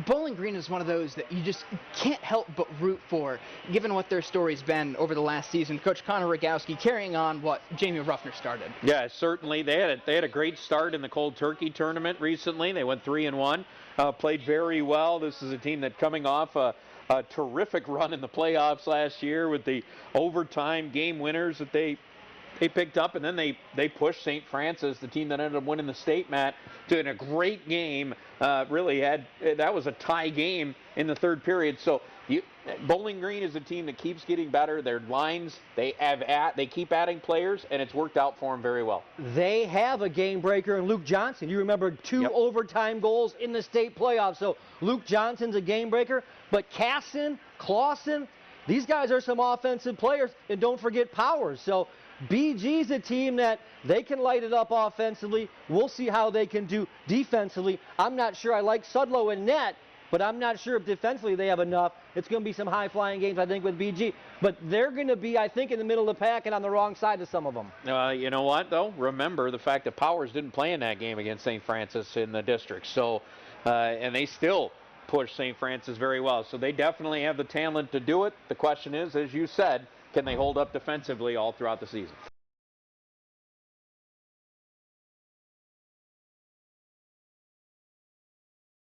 Bowling Green is one of those that you just can't help but root for, given what their story's been over the last season. Coach Connor Rogowski carrying on what Jamie Ruffner started. Yeah, certainly. They had a great start in the Cold Turkey tournament recently. They went 3-1, played very well. This is a team that coming off a terrific run in the playoffs last year with the overtime game winners that they picked up, and then they pushed St. Francis, the team that ended up winning the state, Matt, to in a great game. Really that was a tie game in the third period. So Bowling Green is a team that keeps getting better. Their lines, they keep adding players, and it's worked out for them very well. They have a game breaker in Luke Johnson. You remember two overtime goals in the state playoffs. So Luke Johnson's a game breaker, but Casson, Clausen, these guys are some offensive players, and don't forget Powers. So BG's a team that they can light it up offensively. We'll see how they can do defensively. I'm not sure I like Sudlow in net, but I'm not sure if defensively they have enough. It's going to be some high-flying games, I think, with BG. But they're going to be, I think, in the middle of the pack and on the wrong side of some of them. You know what, though? Remember the fact that Powers didn't play in that game against St. Francis in the district. So, and they still push St. Francis very well. So they definitely have the talent to do it. The question is, as you said, can they hold up defensively all throughout the season?